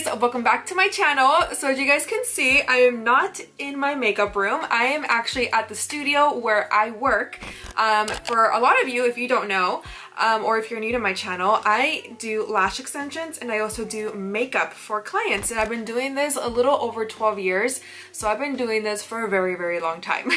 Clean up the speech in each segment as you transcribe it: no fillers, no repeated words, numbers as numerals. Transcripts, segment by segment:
guys, welcome back to my channel. So as you guys can see, I am not in my makeup room. I am actually at the studio where I work. For a lot of you, if you don't know, or if you're new to my channel, I do lash extensions and I also do makeup for clients, and I've been doing this a little over 12 years. So I've been doing this for a very, very long time.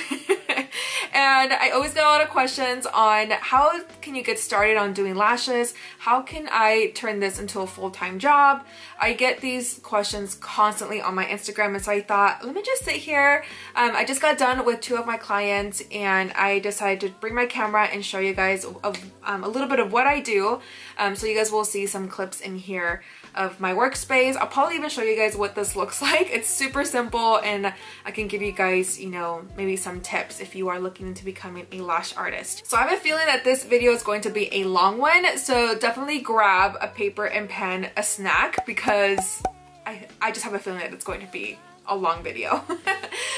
And I always get a lot of questions on how can you get started on doing lashes? How can I turn this into a full-time job? I get these questions constantly on my Instagram, and so I thought, let me just sit here. I just got done with 2 of my clients and I decided to bring my camera and show you guys a little bit of what I do. So you guys will see some clips in here of my workspace. I'll probably even show you guys what this looks like. It's super simple, and I can give you guys, you know, maybe some tips if you are looking into becoming a lash artist. So I have a feeling that this video is going to be a long one, so definitely grab a paper and pen, a snack, because I just have a feeling that it's going to be a long video.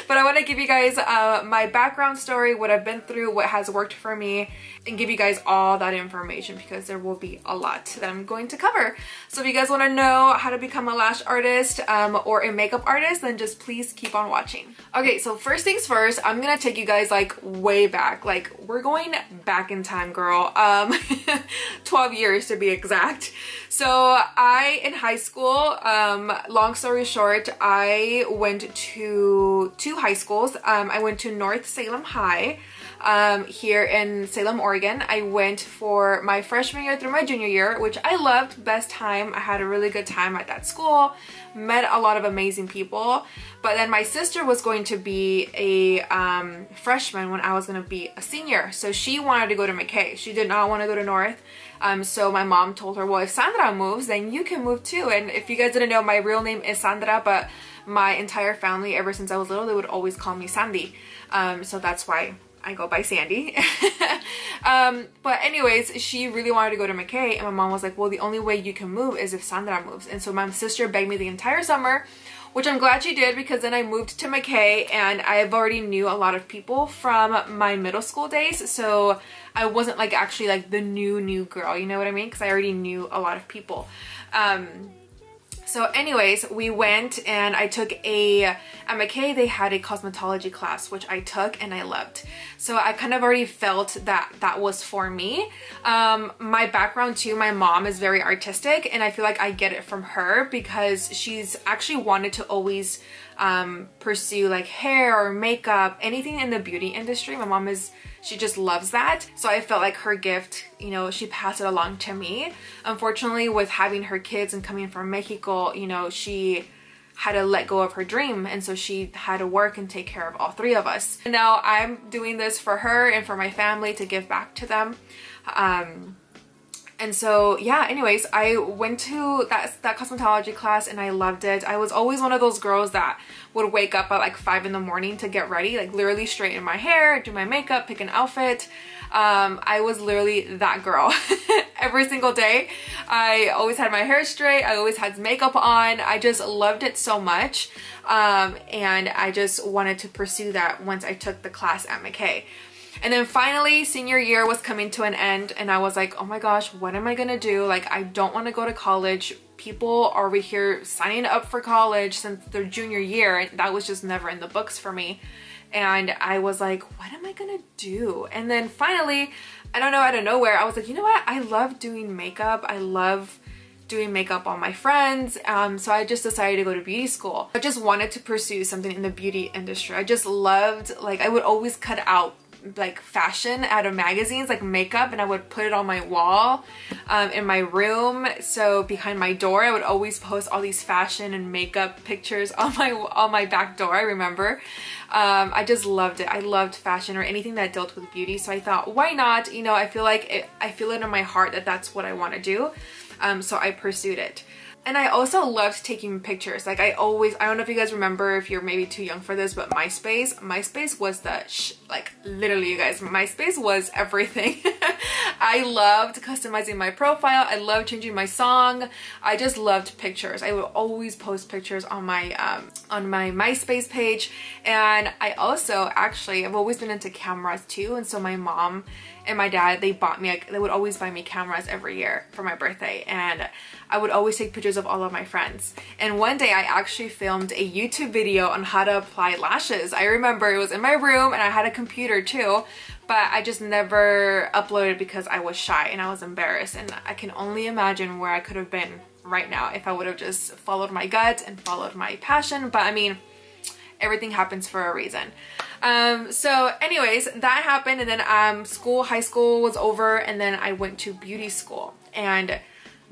But I want to give you guys my background story, what I've been through, what has worked for me, and give you guys all that information because there will be a lot that I'm going to cover. So if you guys want to know how to become a lash artist or a makeup artist, then just please keep on watching. Okay, so first things first, I'm gonna take you guys like way back. Like, we're going back in time, girl. 12 years to be exact. So in high school, long story short, I went to 2 high schools. I went to North Salem High here in Salem, Oregon. I went for my freshman year through my junior year, which I loved. Best time. I had a really good time at that school, met a lot of amazing people. But then my sister was going to be a freshman when I was going to be a senior, so she wanted to go to McKay. She did not want to go to North. So my mom told her, well, if Sandra moves, then you can move too. And if you guys didn't know, my real name is Sandra, but my entire family, ever since I was little, they would always call me Sandi. So that's why I go by Sandi. But anyways, she really wanted to go to McKay, and my mom was like, well, the only way you can move is if Sandra moves. And so my sister begged me the entire summer, which I'm glad she did, because then I moved to McKay and I've already knew a lot of people from my middle school days. So I wasn't like actually like the new girl, you know what I mean? Because I already knew a lot of people. So anyways, we went and I took at McKay, they had a cosmetology class, which I took and I loved. So I kind of already felt that that was for me. My background too, my mom is very artistic, and I feel like I get it from her because she's actually wanted to always pursue like hair or makeup, anything in the beauty industry. My mom she just loves that. So I felt like her gift, you know, she passed it along to me. Unfortunately, with having her kids and coming from Mexico, you know, she had to let go of her dream, and so she had to work and take care of all 3 of us. And now I'm doing this for her and for my family to give back to them. And so yeah, anyways, I went to that cosmetology class and I loved it. I was always one of those girls that would wake up at like 5 in the morning to get ready, like literally straighten my hair, do my makeup, pick an outfit. I was literally that girl every single day. I always had my hair straight. I always had makeup on. I just loved it so much. And I just wanted to pursue that once I took the class at McKay. And then finally, senior year was coming to an end, and I was like, oh my gosh, what am I gonna do? Like, I don't want to go to college. People are over here signing up for college since their junior year, and that was just never in the books for me. And I was like, what am I gonna do? And then finally, I don't know, out of nowhere, I was like, you know what? I love doing makeup. I love doing makeup on my friends. So I just decided to go to beauty school. I just wanted to pursue something in the beauty industry. I just loved, like, I would always cut out like fashion out of magazines, like makeup, and I would put it on my wall in my room. So behind my door, I would always post all these fashion and makeup pictures on my back door. I remember I just loved it. I loved fashion or anything that dealt with beauty. So I thought, why not? You know, I feel like I feel it in my heart that that's what I want to do. So I pursued it. And I also loved taking pictures. Like I don't know if you guys remember, if you're maybe too young for this, but MySpace was like literally, you guys, MySpace was everything. I loved customizing my profile. I loved changing my song. I just loved pictures. I would always post pictures on my MySpace page. And I also, actually, I've always been into cameras too. And so my mom and my dad, they bought me, like, they would always buy me cameras every year for my birthday, and I would always take pictures of all of my friends. And one day I actually filmed a YouTube video on how to apply lashes. I remember it was in my room and I had a computer too, but I just never uploaded because I was shy and I was embarrassed, and I can only imagine where I could have been right now if I would have just followed my gut and followed my passion. But I mean, everything happens for a reason. So anyways, that happened, and then high school was over, and then I went to beauty school. And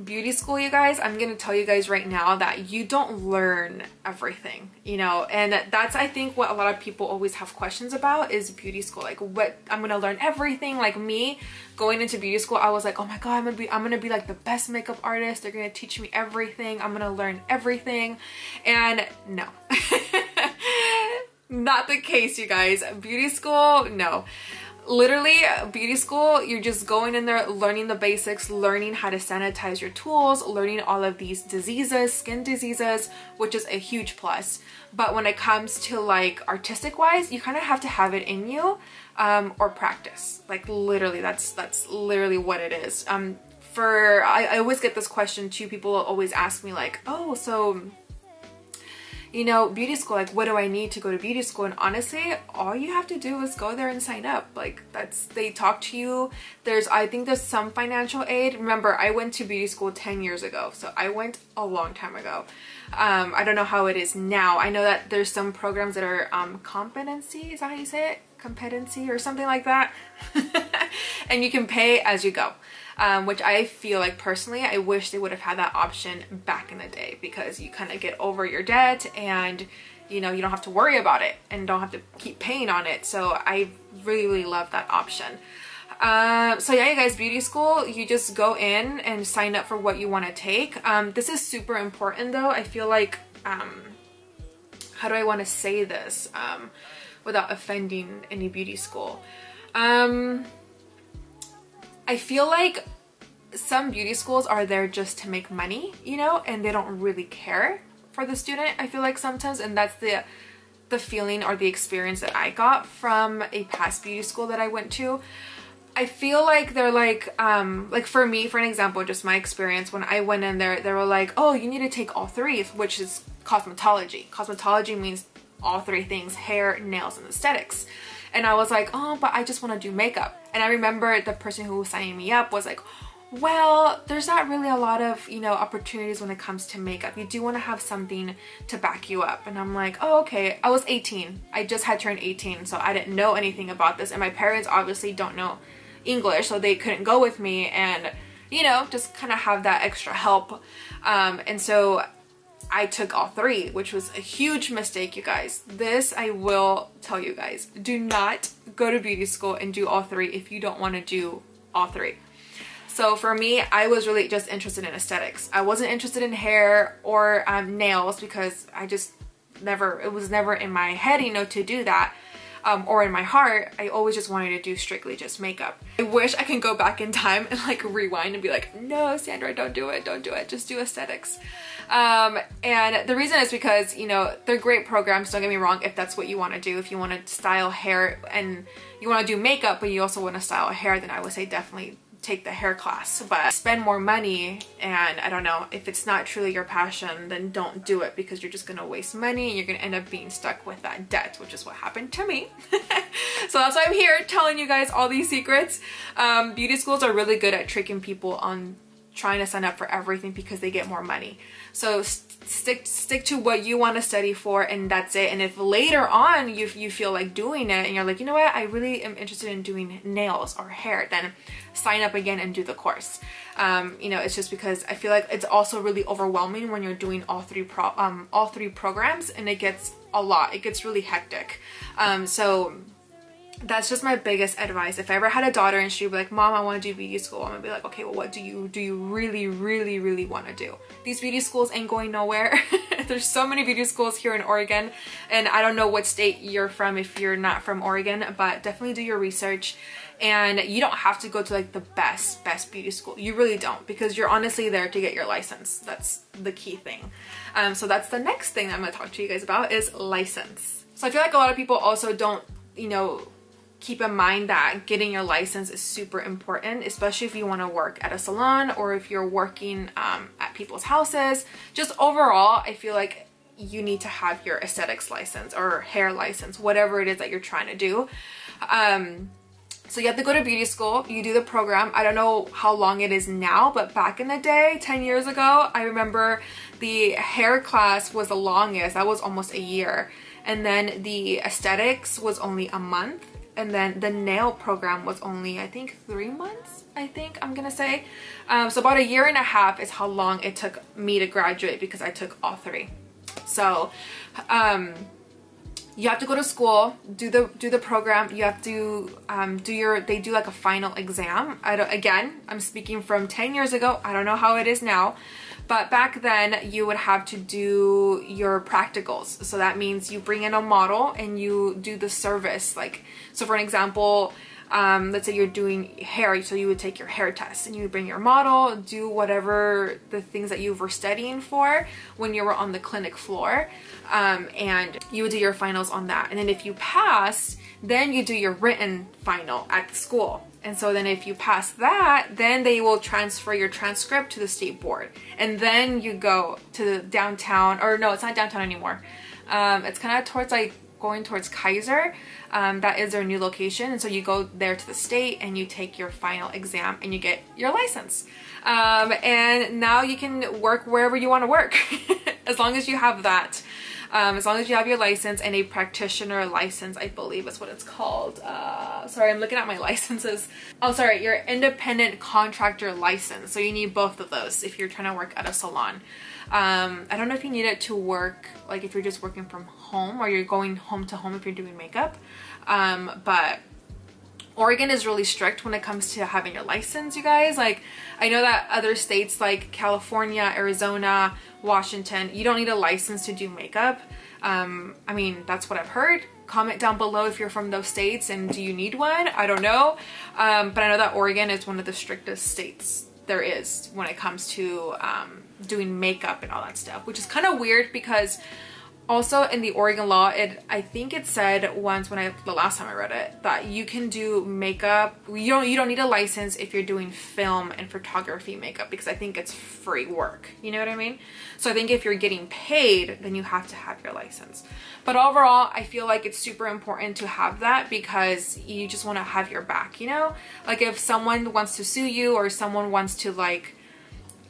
beauty school, you guys, I'm gonna tell you guys right now that you don't learn everything, you know, and that's, I think, what a lot of people always have questions about is beauty school. Like, what, I'm gonna learn everything. Like me going into beauty school, I was like, oh my god, I'm gonna be like the best makeup artist. They're gonna teach me everything. I'm gonna learn everything. And no. Not the case, you guys. Beauty school, no. Literally, beauty school, you're just going in there, learning the basics, learning how to sanitize your tools, learning all of these diseases, skin diseases, which is a huge plus. But when it comes to like artistic wise, you kind of have to have it in you, or practice. Like literally, that's literally what it is. I always get this question too. People always ask me like, oh, so, you know, beauty school, like, what do I need to go to beauty school? And honestly, all you have to do is go there and sign up. Like, they talk to you. I think there's some financial aid. Remember, I went to beauty school 10 years ago, so I went a long time ago. I don't know how it is now. I know that there's some programs that are competency, is that how you say it? Competency or something like that. And you can pay as you go. Which I feel like personally, I wish they would have had that option back in the day, because you kind of get over your debt and, you know, you don't have to worry about it and don't have to keep paying on it. So I really, really love that option. So yeah, you guys, beauty school, you just go in and sign up for what you want to take. This is super important though. I feel like, how do I want to say this without offending any beauty school? I feel like some beauty schools are there just to make money, you know, and they don't really care for the student, I feel like sometimes, and that's the feeling or the experience that I got from a past beauty school that I went to. I feel like they're like for me, for an example, just my experience, when I went in there, they were like, oh, you need to take all three, which is cosmetology. Cosmetology means all three things: hair, nails, and aesthetics. And I was like, oh, but I just want to do makeup. And I remember the person who was signing me up was like, well, there's not really a lot of, you know, opportunities when it comes to makeup. You do want to have something to back you up. And I'm like, oh, okay. I was 18. I just had turned 18, so I didn't know anything about this. And my parents obviously don't know English, so they couldn't go with me and, you know, just kind of have that extra help. And so I took all three, which was a huge mistake, you guys. This, I will tell you guys, do not go to beauty school and do all three if you don't want to do all three. So for me, I was really just interested in aesthetics. I wasn't interested in hair or nails, because I just never, it was never in my head, you know, to do that. Or in my heart, I always just wanted to do strictly just makeup. I wish I can go back in time and like rewind and be like, no, Sandra, don't do it, just do aesthetics. And the reason is because, you know, they're great programs, don't get me wrong, if that's what you want to do. If you want to style hair and you want to do makeup, but you also want to style hair, then I would say definitely take the hair class. But spend more money, and I don't know, if it's not truly your passion, then don't do it, because you're just gonna waste money and you're gonna end up being stuck with that debt, which is what happened to me. So that's why I'm here telling you guys all these secrets. Beauty schools are really good at tricking people on trying to sign up for everything because they get more money. So stick to what you want to study for, and that's it. And if later on you feel like doing it and you're like, you know what, I really am interested in doing nails or hair, then sign up again and do the course. You know, it's just because I feel like it's also really overwhelming when you're doing all three programs, and it gets a lot. It gets really hectic. So that's just my biggest advice. If I ever had a daughter and she'd be like, Mom, I want to do beauty school, I'm gonna be like, okay, well, what do you really want to do? These beauty schools ain't going nowhere. There's so many beauty schools here in Oregon, and I don't know what state you're from if you're not from Oregon, but definitely do your research. And you don't have to go to like the best beauty school. You really don't, because you're honestly there to get your license. That's the key thing. So that's the next thing I'm gonna talk to you guys about, is license. So I feel like a lot of people also don't, you know, keep in mind that getting your license is super important, especially if you want to work at a salon or if you're working at people's houses. Just overall, I feel like you need to have your aesthetics license or hair license, whatever it is that you're trying to do. So you have to go to beauty school, you do the program. I don't know how long it is now, but back in the day, 10 years ago, I remember the hair class was the longest. That was almost a year. And then the aesthetics was only a month. And then the nail program was only, I think, 3 months, I'm gonna say. So about a year and a half is how long it took me to graduate because I took all 3. So, you have to go to school, do the program. You have to they do like a final exam. Again, I'm speaking from 10 years ago. I don't know how it is now, but back then you would have to do your practicals. So that means you bring in a model and you do the service. Like, so for an example, let's say you're doing hair, so you would take your hair test and you would bring your model, do whatever the things that you were studying for when you were on the clinic floor, and you would do your finals on that. And then if you pass, then you do your written final at the school. And so then if you pass that, then they will transfer your transcript to the state board. And then you go to the downtown, or no, it's not downtown anymore. It's kind of towards like going towards Kaiser. That is their new location. And so you go there to the state and you take your final exam and you get your license. And now you can work wherever you want to work as long as you have that. As long as you have your license and a practitioner license, I believe is what it's called. Sorry, I'm looking at my licenses. Oh, sorry, your independent contractor license. So you need both of those if you're trying to work at a salon. I don't know if you need it to work, like if you're just working from home or you're going home to home if you're doing makeup. But Oregon is really strict when it comes to having your license, you guys. Like, I know that other states like California, Arizona, Washington, you don't need a license to do makeup. I mean, that's what I've heard. Comment down below if you're from those states and do you need one? I don't know. But I know that Oregon is one of the strictest states there is when it comes to doing makeup and all that stuff, which is kind of weird because also in the Oregon law, I think it said once the last time I read it, that you can do makeup. You don't need a license if you're doing film and photography makeup, because I think it's free work. You know what I mean? So I think if you're getting paid, then you have to have your license. But overall, I feel like it's super important to have that because you just want to have your back, you know? Like if someone wants to sue you or someone wants to, like,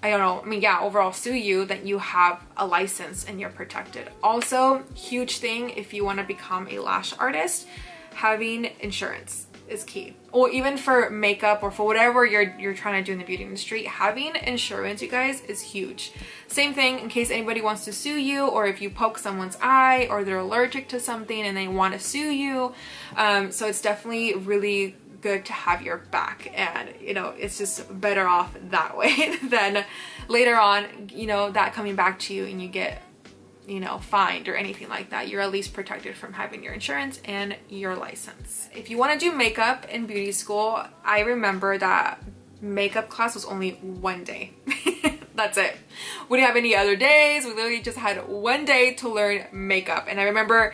I don't know, I mean, yeah, overall sue you, then you have a license and you're protected. Also, huge thing if you want to become a lash artist, having insurance is key. Or even for makeup or for whatever you're trying to do in the beauty industry, having insurance, you guys, is huge. Same thing in case anybody wants to sue you, or if you poke someone's eye or they're allergic to something and they want to sue you. So it's definitely really good to have your back, and you know, it's just better off that way than later on, you know, that coming back to you and you get, you know, fined or anything like that. You're at least protected from having your insurance and your license. If you want to do makeup in beauty school, I remember that makeup class was only 1 day. That's it. We didn't have any other days. We literally just had 1 day to learn makeup. And I remember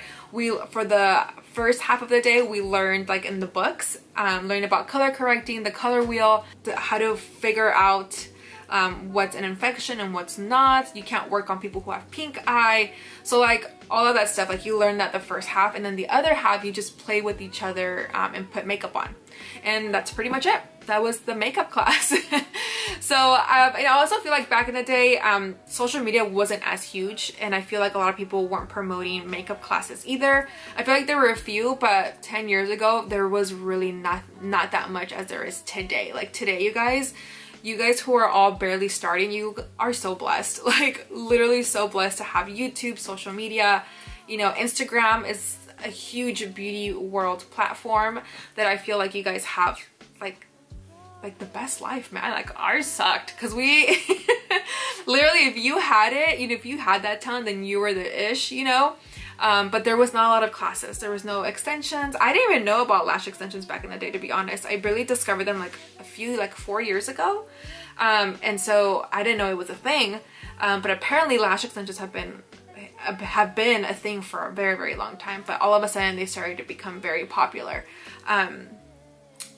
for the first half of the day, we learned, like in the books, learned about color correcting, the color wheel, how to figure out what's an infection and what's not. You can't work on people who have pink eye. So like all of that stuff, like you learn that the first half, and then the other half you just play with each other and put makeup on. And that's pretty much it. That was the makeup class. So I also feel like back in the day, social media wasn't as huge, and I feel like a lot of people weren't promoting makeup classes either. I feel like there were a few, but 10 years ago there was really not that much as there is today. Like today, you guys who are all barely starting, you are so blessed. Like literally so blessed to have YouTube, social media. You know, Instagram is a huge beauty world platform that I feel like you guys have like the best life, man. Like ours sucked because we literally, if you had it, you know, if you had that talent, then you were the ish, you know. But there was not a lot of classes. There was no extensions. I didn't even know about lash extensions back in the day, to be honest. I barely discovered them like 4 years ago. And so I didn't know it was a thing. But apparently lash extensions have been have been a thing for a very, very long time, but all of a sudden they started to become very popular.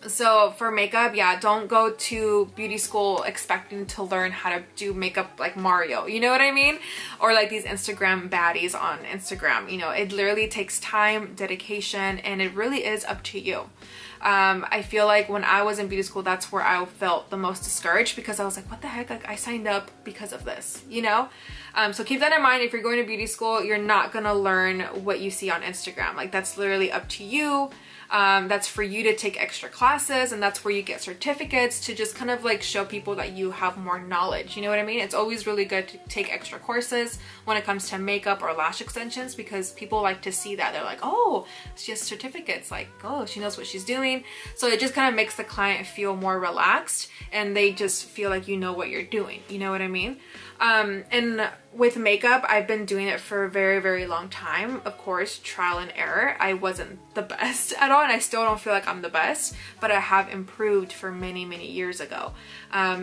So for makeup, yeah, don't go to beauty school expecting to learn how to do makeup like Mario, you know what I mean? Or like these Instagram baddies on Instagram, you know, it literally takes time, dedication, and it really is up to you. I feel like when I was in beauty school, that's where I felt the most discouraged, because I was like, what the heck, like I signed up because of this, you know? So keep that in mind. If you're going to beauty school, you're not gonna learn what you see on Instagram. Like that's literally up to you. That's for you to take extra classes, and that's where you get certificates to just kind of like show people that you have more knowledge, you know what I mean? It's always really good to take extra courses when it comes to makeup or lash extensions, because people like to see that. They're like, oh, she has certificates, like, oh, she knows what she's doing. So it just kind of makes the client feel more relaxed, and they just feel like you know what you're doing, you know what I mean? And with makeup, I've been doing it for a very, very long time. Of course, trial and error. I wasn't the best at all, and I still don't feel like I'm the best, but I have improved for many, many years ago.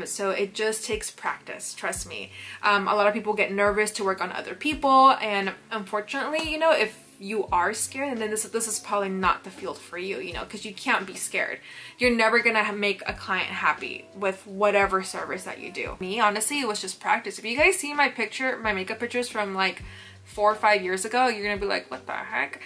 So it just takes practice, trust me. A lot of people get nervous to work on other people, and unfortunately, you know, if you are scared, and then this is probably not the field for you, you know, because you can't be scared. You're never gonna make a client happy with whatever service that you do. Me, honestly, it was just practice. If you guys see my makeup pictures from like 4 or 5 years ago, you're gonna be like, what the heck?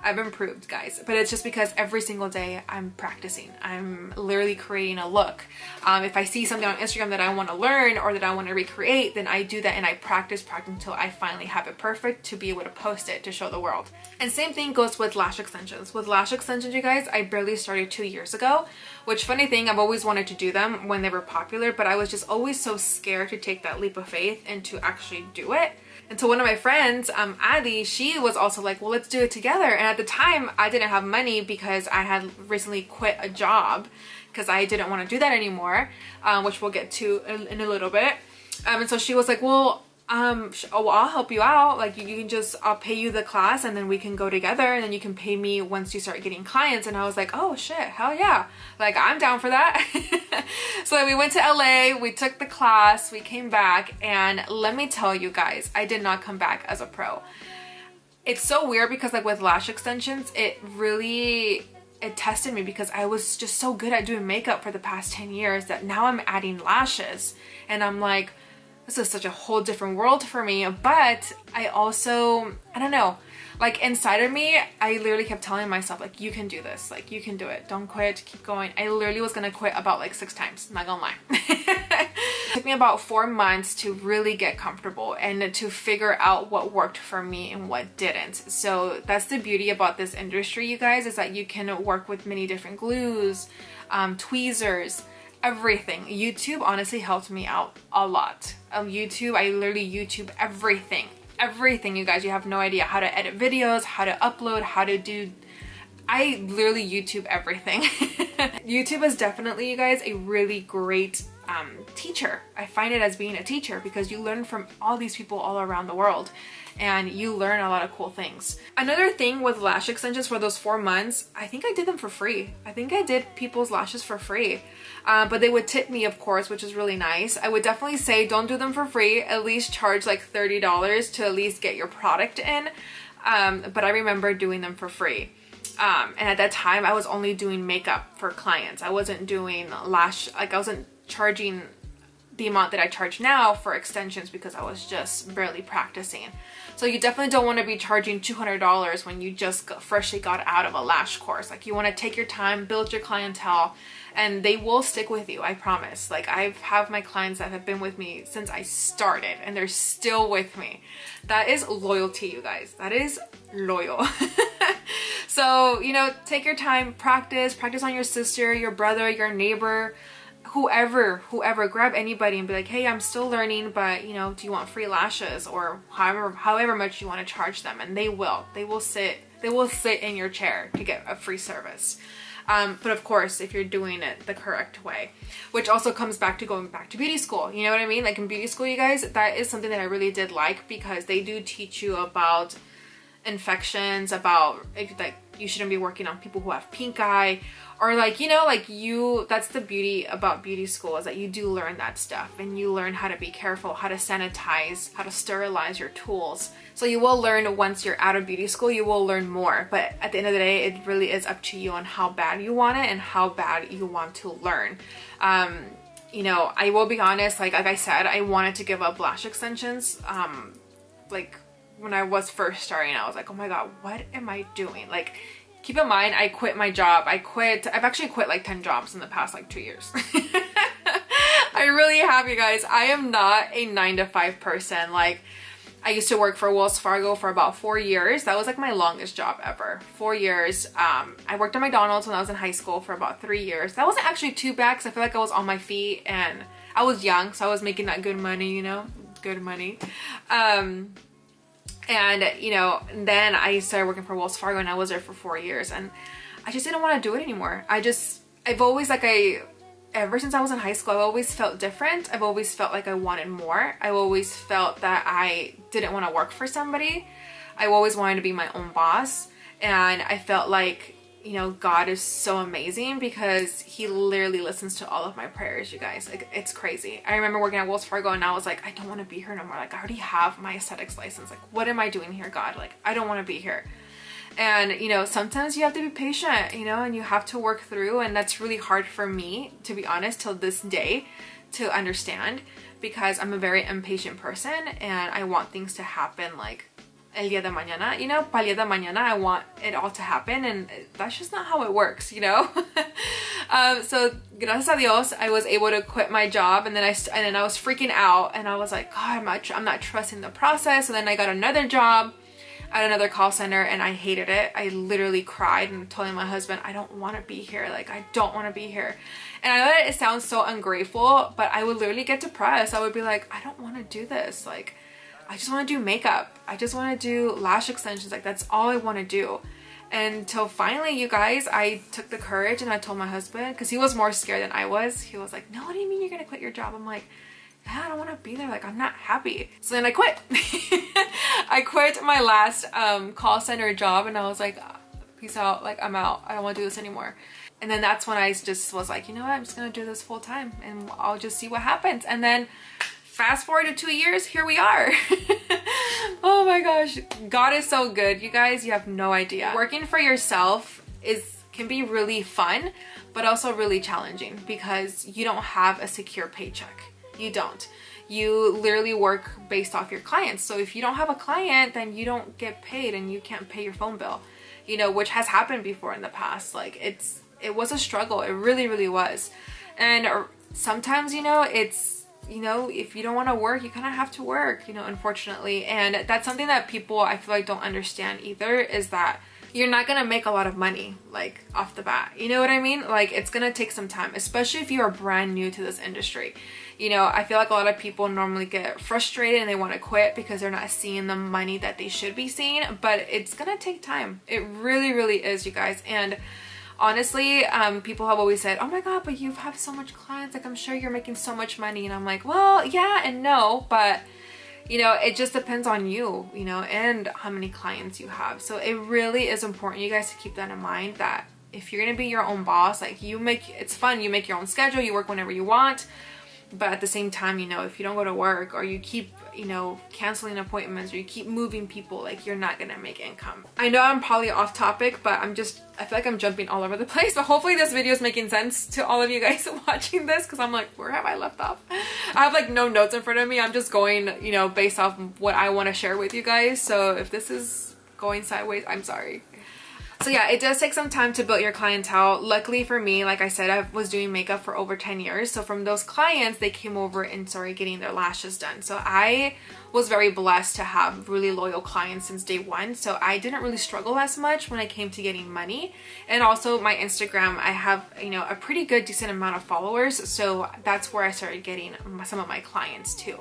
I've improved, guys, but it's just because every single day I'm practicing. I'm literally creating a look. If I see something on Instagram that I want to learn or that I want to recreate, then I do that and I practice until I finally have it perfect to be able to post it to show the world. And same thing goes with lash extensions. With lash extensions, you guys, I barely started 2 years ago, which, funny thing, I've always wanted to do them when they were popular, but I was just always so scared to take that leap of faith and to actually do it. And so one of my friends, Adi, she was also like, well, let's do it together. And at the time, I didn't have money because I had recently quit a job because I didn't want to do that anymore, which we'll get to in a little bit. And so she was like, well, I'll help you out. Like you can just, I'll pay you the class and then we can go together, and then you can pay me once you start getting clients. And I was like, oh shit, hell yeah. Like I'm down for that. So we went to LA, we took the class, we came back, and let me tell you guys, I did not come back as a pro. It's so weird because like with lash extensions, it tested me because I was just so good at doing makeup for the past 10 years that now I'm adding lashes and I'm like, this is such a whole different world for me. But I also, I don't know, like inside of me, I literally kept telling myself like, you can do this, like you can do it, don't quit, keep going. I literally was gonna quit about like 6 times, not gonna lie. It took me about 4 months to really get comfortable and to figure out what worked for me and what didn't. So that's the beauty about this industry, you guys, is that you can work with many different glues, tweezers, everything. YouTube honestly helped me out a lot. YouTube, I literally YouTube everything, you guys. You have no idea how to edit videos, how to upload, how to do, I literally YouTube everything. YouTube is definitely, you guys, a really great teacher. I find it as being a teacher because you learn from all these people all around the world and you learn a lot of cool things. Another thing with lash extensions for those 4 months, I think I did them for free. I think I did people's lashes for free. But they would tip me, of course, which is really nice. I would definitely say don't do them for free. At least charge like $30 to at least get your product in. But I remember doing them for free. And at that time, I was only doing makeup for clients. I wasn't doing lash, like I wasn't charging the amount that I charge now for extensions because I was just barely practicing. So you definitely don't want to be charging $200 when you just freshly got out of a lash course. Like you want to take your time, build your clientele, and they will stick with you, I promise. Like I have my clients that have been with me since I started and they're still with me. That is loyalty, you guys. That is loyal. So, you know, take your time, practice on your sister, your brother, your neighbor, whoever, grab anybody and be like, hey, I'm still learning, but you know, do you want free lashes, or however much you want to charge them? And they will sit in your chair to get a free service. But of course, if you're doing it the correct way, which also comes back to going back to beauty school, you know what I mean? Like in beauty school, you guys, that is something that I really did like because they do teach you about infections, about like you shouldn't be working on people who have pink eye, or like, you know, like that's the beauty about beauty school, is that you do learn that stuff, and you learn how to be careful, how to sanitize, how to sterilize your tools. So you will learn once you're out of beauty school, you will learn more. But at the end of the day, it really is up to you on how bad you want it and how bad you want to learn. You know, I will be honest, like I said, I wanted to give up lash extensions. Like when I was first starting, I was like, oh my God, what am I doing? Like, keep in mind, I quit my job. I've actually quit like 10 jobs in the past like 2 years. I really have, you guys. I am not a 9-to-5 person. Like, I used to work for Wells Fargo for about 4 years. That was like my longest job ever. 4 years. I worked at McDonald's when I was in high school for about 3 years. That wasn't actually too bad because I feel like I was on my feet and I was young, so I was making that good money, you know, good money. And, you know, then I started working for Wells Fargo and I was there for 4 years and I just didn't want to do it anymore. I've always ever since I was in high school, I've always felt different. I've always felt like I wanted more. I've always felt that I didn't want to work for somebody. I always wanted to be my own boss. And I felt like, you know, God is so amazing because he literally listens to all of my prayers, you guys. Like, it's crazy. I remember working at Wells Fargo and I was like, I don't want to be here no more. Like, I already have my aesthetics license. Like, what am I doing here, God? Like, I don't want to be here. And, you know, sometimes you have to be patient, you know, and you have to work through. And that's really hard for me, to be honest, till this day to understand, because I'm a very impatient person and I want things to happen like el día de mañana, you know, para el día de mañana. I want it all to happen, and that's just not how it works, you know. So gracias a Dios, I was able to quit my job, and then I was freaking out, and I was like, God, I'm not trusting the process. And then I got another job at another call center and I hated it. I literally cried and told my husband, I don't want to be here. Like, I don't want to be here. And I know that it sounds so ungrateful, but I would literally get depressed. I would be like, I don't want to do this. Like, I just want to do makeup. I just want to do lash extensions. Like, that's all I want to do. Until finally, you guys, I took the courage and I told my husband, because he was more scared than I was. He was like, no, what do you mean you're going to quit your job? I'm like, yeah, I don't want to be there. Like, I'm not happy. So then I quit. I quit my last call center job and I was like, peace out. Like, I'm out. I don't want to do this anymore. And then that's when I just was like, you know what? I'm just going to do this full time and I'll just see what happens. And then fast forward to 2 years, here we are. Oh my gosh. God is so good. You guys, you have no idea. Working for yourself can be really fun, but also really challenging because you don't have a secure paycheck. You don't. You literally work based off your clients. So if you don't have a client, then you don't get paid and you can't pay your phone bill, you know, which has happened before in the past. Like, it was a struggle. It really, really was. And sometimes, you know, you know, if you don't want to work, you kind of have to work, you know, unfortunately. And that's something that people, I feel like, don't understand either, is that you're not gonna make a lot of money like off the bat. You know what I mean? Like, it's gonna take some time, especially if you are brand new to this industry. You know, I feel like a lot of people normally get frustrated and they want to quit because they're not seeing the money that they should be seeing, but it's gonna take time. It really, really is, you guys. And honestly, people have always said, oh my God, but you have so much clients. Like, I'm sure you're making so much money. And I'm like, well, yeah and no, but you know, it just depends on you, you know, and how many clients you have. So it really is important, you guys, to keep that in mind, that if you're gonna be your own boss, like, it's fun, you make your own schedule, you work whenever you want. But at the same time, you know, if you don't go to work or you keep, you know, canceling appointments or you keep moving people, like, you're not gonna make income. I know I'm probably off topic, but I feel like I'm jumping all over the place. But hopefully this video is making sense to all of you guys watching this, because I'm like, where have I left off? I have like no notes in front of me. I'm just going, you know, based off what I want to share with you guys. So if this is going sideways, I'm sorry. So yeah, it does take some time to build your clientele. Luckily for me, like I said, I was doing makeup for over 10 years. So from those clients, they came over and started getting their lashes done. So I was very blessed to have really loyal clients since day one. So I didn't really struggle as much when it came to getting money. And also my Instagram, I have, you know, a pretty good decent amount of followers. So that's where I started getting some of my clients too.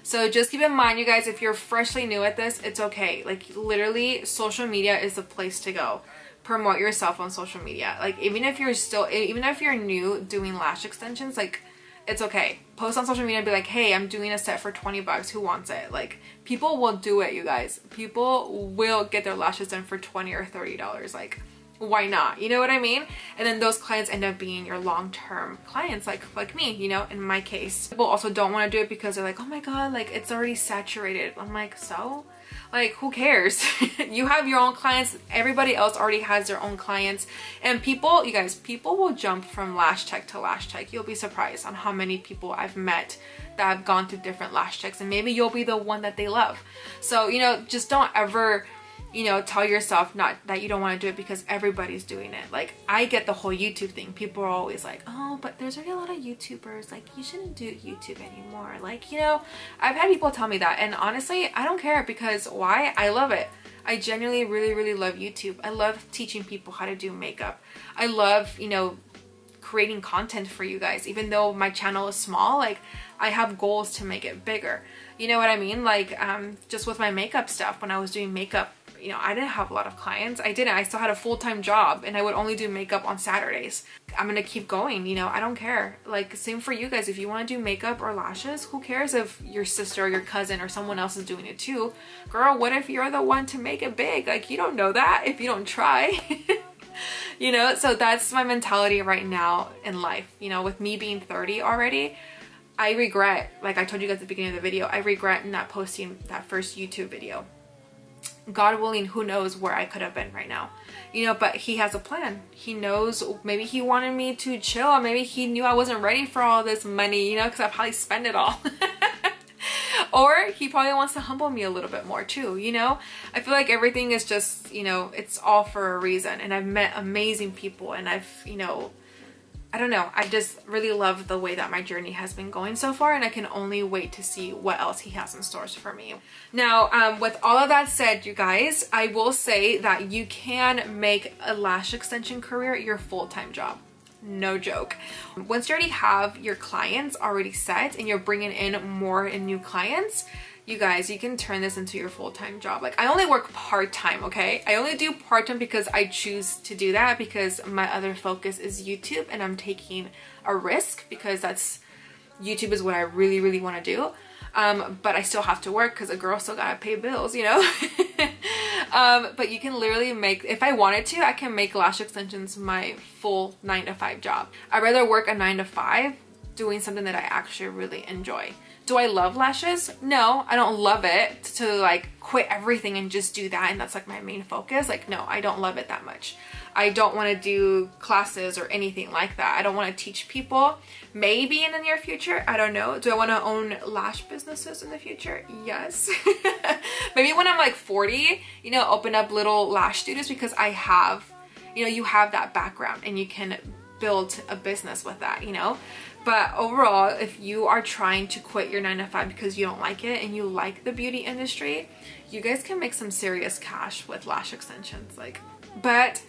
So just keep in mind, you guys, if you're freshly new at this, it's okay. Like, literally, social media is the place to go. Promote yourself on social media. Like, even if you're new doing lash extensions, like, it's okay. Post on social media and be like, hey, I'm doing a set for 20 bucks. Who wants it? Like, people will do it, you guys. People will get their lashes done for $20 or $30. Like, why not? You know what I mean? And then those clients end up being your long-term clients, like me, you know, in my case. People also don't want to do it because they're like, oh my god, like it's already saturated. I'm like, so? Like, who cares? You have your own clients. Everybody else already has their own clients. And people, you guys, people will jump from lash tech to lash tech. You'll be surprised on how many people I've met that have gone through different lash techs, and maybe you'll be the one that they love. So, you know, just don't ever, you know, tell yourself not that you don't want to do it because everybody's doing it. Like, I get the whole YouTube thing. People are always like, oh, but there's already a lot of YouTubers, like you shouldn't do YouTube anymore. Like, you know, I've had people tell me that, and honestly, I don't care, because why? I love it. I genuinely really love YouTube. I love teaching people how to do makeup. I love, you know, creating content for you guys. Even though my channel is small, like I have goals to make it bigger. You know what I mean? Like just with my makeup stuff, when I was doing makeup, you know, I didn't have a lot of clients. I didn't. I still had a full-time job, and I would only do makeup on Saturdays. I'm gonna keep going, you know, I don't care. Like, same for you guys. If you want to do makeup or lashes, who cares if your sister or your cousin or someone else is doing it too? Girl, what if you're the one to make it big? Like, you don't know that if you don't try. You know, so that's my mentality right now in life. You know, with me being 30 already, I regret, like I told you guys at the beginning of the video, I regret not posting that first YouTube video. God willing, who knows where I could have been right now, you know, but he has a plan. He knows, maybe he wanted me to chill. Maybe he knew I wasn't ready for all this money, you know, because I probably spend it all. Or he probably wants to humble me a little bit more too, you know? I feel like everything is just, you know, it's all for a reason. And I've met amazing people, and I've, you know, I don't know, I just really love the way that my journey has been going so far, and I can only wait to see what else he has in stores for me. Now, with all of that said, you guys, I will say that you can make a lash extension career your full-time job. No joke. Once you already have your clients already set and you're bringing in more and new clients, you guys, you can turn this into your full-time job. Like, I only work part-time, okay? I only do part-time because I choose to do that, because my other focus is YouTube, and I'm taking a risk because YouTube is what I really want to do. But I still have to work because a girl still gotta pay bills, you know? But you can literally make, if I wanted to, I can make lash extensions my full 9-to-5 job. I'd rather work a 9-to-5 doing something that I actually really enjoy. Do I love lashes? No, I don't love it to like quit everything and just do that and that's like my main focus. Like, no, I don't love it that much. I don't want to do classes or anything like that. I don't want to teach people. Maybe in the near future, I don't know. Do I want to own lash businesses in the future? Yes. Maybe when I'm like 40, you know, open up little lash studios, because I have, you know, you have that background and you can build a business with that, you know? But overall, if you are trying to quit your 9-to-5 because you don't like it and you like the beauty industry, you guys can make some serious cash with lash extensions. Like, but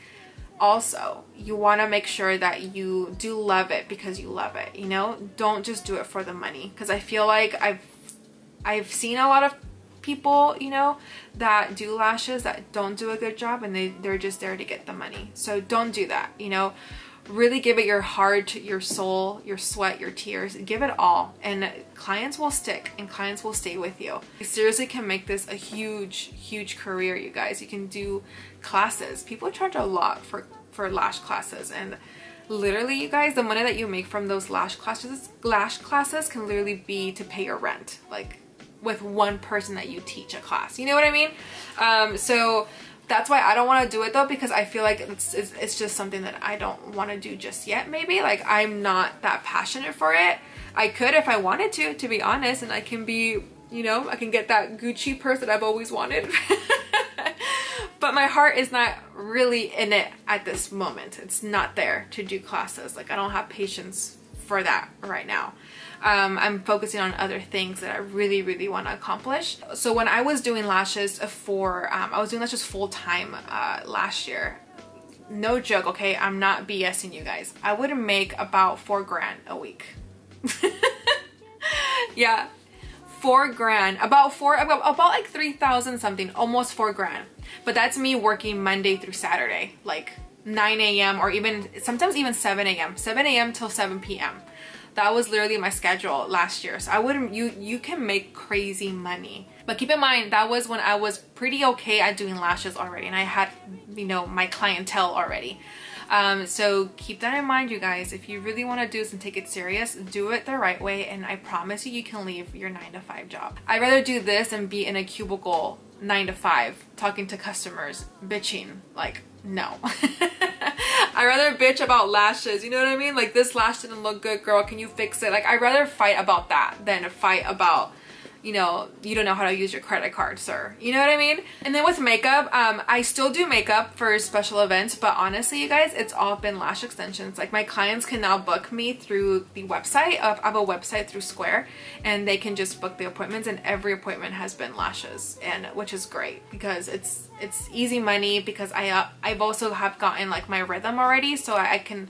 also you want to make sure that you do love it because you love it, you know? Don't just do it for the money, because I feel like I've seen a lot of people, you know, that do lashes that don't do a good job, and they're just there to get the money. So don't do that, you know? Really give it your heart, your soul, your sweat, your tears. Give it all, and clients will stick and clients will stay with you. You seriously can make this a huge career, you guys. You can do classes. People charge a lot for lash classes, and literally, you guys, the money that you make from those lash classes can literally be to pay your rent, like with one person that you teach a class. You know what I mean? So that's why I don't want to do it though, because I feel like it's just something that I don't want to do just yet. Maybe, like, I'm not that passionate for it. I could if I wanted to be honest, and I can be, you know, I can get that Gucci purse that I've always wanted. But my heart is not really in it at this moment. It's not there to do classes. Like, I don't have patience for that right now. I'm focusing on other things that I really want to accomplish. So when I was doing lashes I was doing lashes full-time last year. No joke, okay? I'm not BSing you guys. I would make about $4 grand a week. Yeah, $4 grand, about like 3,000 something, almost $4 grand. But that's me working Monday through Saturday, like 9 a.m. or even sometimes even 7 a.m. 7 a.m. till 7 p.m. That was literally my schedule last year. So I wouldn't, you can make crazy money. But keep in mind, that was when I was pretty okay at doing lashes already, and I had, you know, my clientele already. So keep that in mind, you guys. If you really want to do this and take it serious, do it the right way, and I promise you, you can leave your 9-to-5 job. I'd rather do this than be in a cubicle 9 to 5 talking to customers, bitching. Like, no. I'd rather bitch about lashes, you know what I mean? Like, this lash didn't look good, girl, can you fix it? Like, I'd rather fight about that than fight about, you know, you don't know how to use your credit card, sir. You know what I mean? And then with makeup, I still do makeup for special events, but honestly, you guys, it's all been lash extensions. Like, my clients can now book me through the website. I have a website through Square, and they can just book the appointments, and every appointment has been lashes, and which is great because it's easy money, because I've also have gotten like my rhythm already, so I can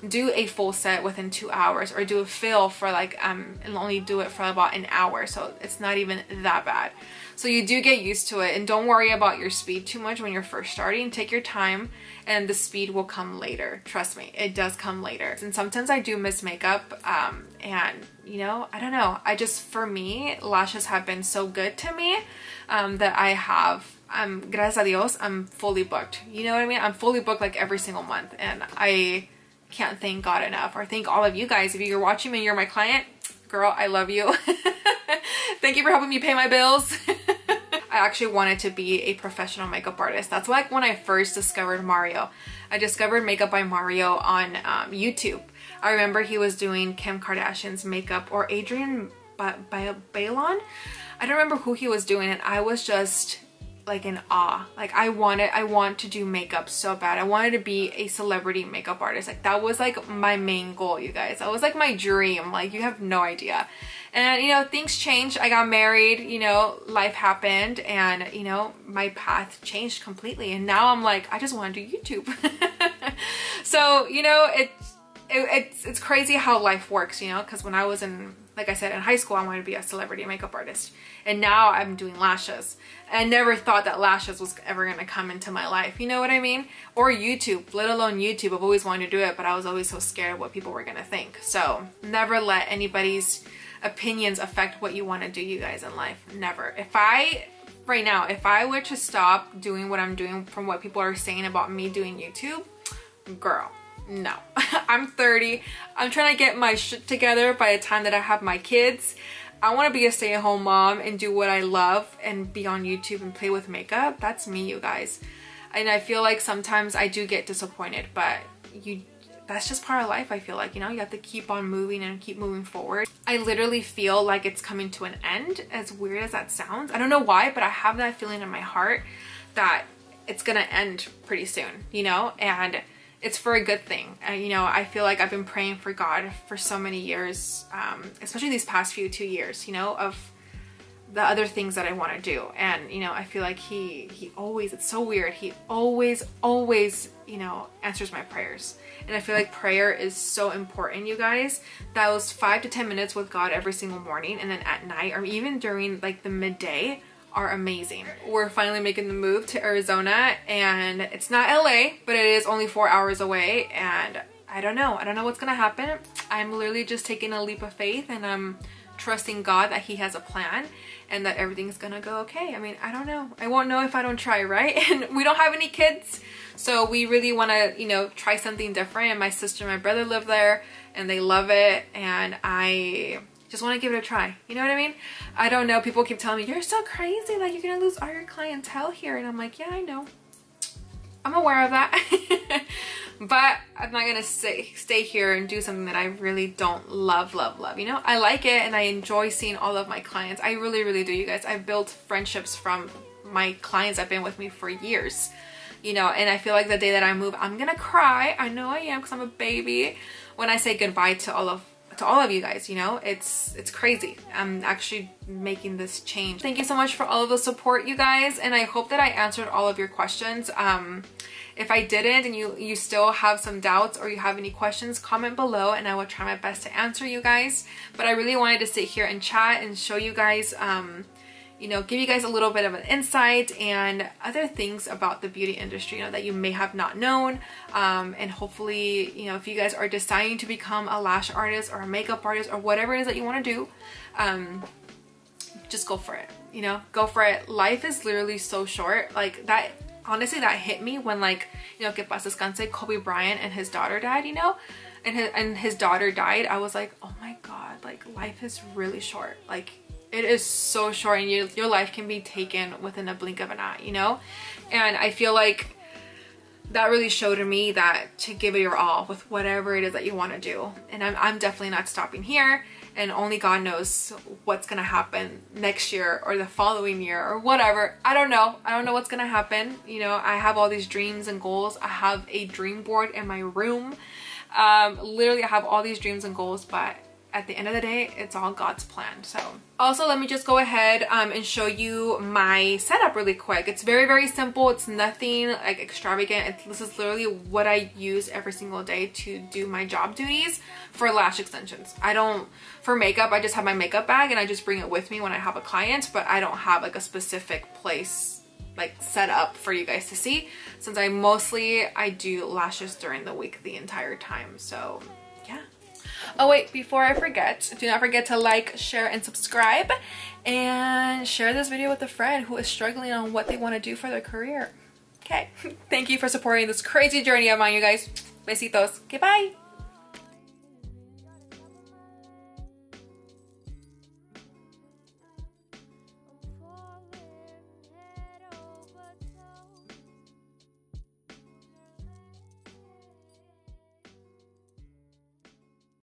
do a full set within 2 hours, or do a fill for like and only do it for about an hour, so it's not even that bad. So you do get used to it, and don't worry about your speed too much when you're first starting. Take your time, and the speed will come later. Trust me, it does come later. And sometimes I do miss makeup, and you know, I don't know, I just, for me, lashes have been so good to me that I have, gracias a Dios, I'm fully booked. You know what I mean? I'm fully booked like every single month, and I can't thank God enough, or thank all of you guys. If you're watching me and you're my client, girl, I love you. Thank you for helping me pay my bills. I actually wanted to be a professional makeup artist. That's like when I first discovered Mario. I discovered Makeup by Mario on YouTube. I remember he was doing Kim Kardashian's makeup, or Adrienne Bailon. I don't remember who he was doing, and I was just like in awe. Like, I want to do makeup so bad. I wanted to be a celebrity makeup artist. Like, that was like my main goal, you guys. That was like my dream. Like, you have no idea. And you know, things changed. I got married, you know, life happened, and you know, my path changed completely, and now I'm like, I just want to do YouTube. So you know, it's crazy how life works, you know, because when I was in, like I said, in high school, I wanted to be a celebrity makeup artist, and now I'm doing lashes. I never thought that lashes was ever going to come into my life, you know what I mean? Or YouTube, let alone YouTube. I've always wanted to do it, but I was always so scared of what people were going to think. So never let anybody's opinions affect what you want to do, you guys, in life. Never. Right now, if I were to stop doing what I'm doing from what people are saying about me doing YouTube, girl, no. I'm 30. I'm trying to get my shit together by the time that I have my kids. I want to be a stay-at-home mom and do what I love and be on YouTube and play with makeup. That's me, you guys. And I feel like sometimes I do get disappointed, but that's just part of life, I feel like, you know? You have to keep on moving and keep moving forward. I literally feel like it's coming to an end, as weird as that sounds. I don't know why, but I have that feeling in my heart that it's gonna end pretty soon, you know? And it's for a good thing. You know, I feel like I've been praying for God for so many years, especially these past 2 years, you know, of the other things that I want to do. And, you know, I feel like he always, it's so weird, he always, you know, answers my prayers. And I feel like prayer is so important, you guys. Those 5 to 10 minutes with God every single morning, and then at night, or even during like the midday, are amazing. We're finally making the move to Arizona, and it's not LA, but it is only 4 hours away, and I don't know what's gonna happen. I'm literally just taking a leap of faith, and I'm trusting God that he has a plan and that everything's gonna go okay. I mean, I don't know. I won't know if I don't try, right? And we don't have any kids, so we really want to, you know, try something different. And my sister and my brother live there, and they love it, and I just want to give it a try. You know what I mean? I don't know. People keep telling me, you're so crazy, like you're gonna lose all your clientele here. And I'm like, yeah, I know. I'm aware of that. But I'm not gonna stay here and do something that I really don't love. You know, I like it, and I enjoy seeing all of my clients. I really do, you guys. I've built friendships from my clients that have been with me for years. You know, and I feel like the day that I move, I'm gonna cry. I know I am, because I'm a baby. When I say goodbye to all of you guys, you know, it's crazy. I'm actually making this change. Thank you so much for all of the support, you guys, and I hope that I answered all of your questions. If I didn't, and you still have some doubts, or you have any questions, comment below, and I will try my best to answer you guys. But I really wanted to sit here and chat and show you guys, you know, give you guys a little bit of an insight and other things about the beauty industry, you know, that you may have not known. And hopefully, you know, if you guys are deciding to become a lash artist or a makeup artist or whatever it is that you want to do, just go for it, you know, go for it. Life is literally so short. Like that, honestly, that hit me when, like, you know, que paz descanse, Kobe Bryant and his daughter died, you know, and his daughter died. I was like, oh my God, like life is really short. Like it is so short, and your life can be taken within a blink of an eye, you know? And I feel like that really showed me that to give it your all with whatever it is that you want to do. And I'm definitely not stopping here, and only God knows what's gonna happen next year or the following year or whatever. I don't know what's gonna happen. You know, I have all these dreams and goals. I have a dream board in my room. Literally I have all these dreams and goals, but at the end of the day, it's all God's plan. So also, let me just go ahead and show you my setup really quick. It's very, very simple. It's nothing like extravagant. This is literally what I use every single day to do my job duties for lash extensions. For makeup, I just have my makeup bag and I just bring it with me when I have a client, but I don't have like a specific place like set up for you guys to see, since I do lashes during the week the entire time. So yeah. Oh wait, before I forget, do not forget to like, share, and subscribe, and share this video with a friend who is struggling on what they want to do for their career. Okay, thank you for supporting this crazy journey of mine, you guys. Besitos. Okay, bye.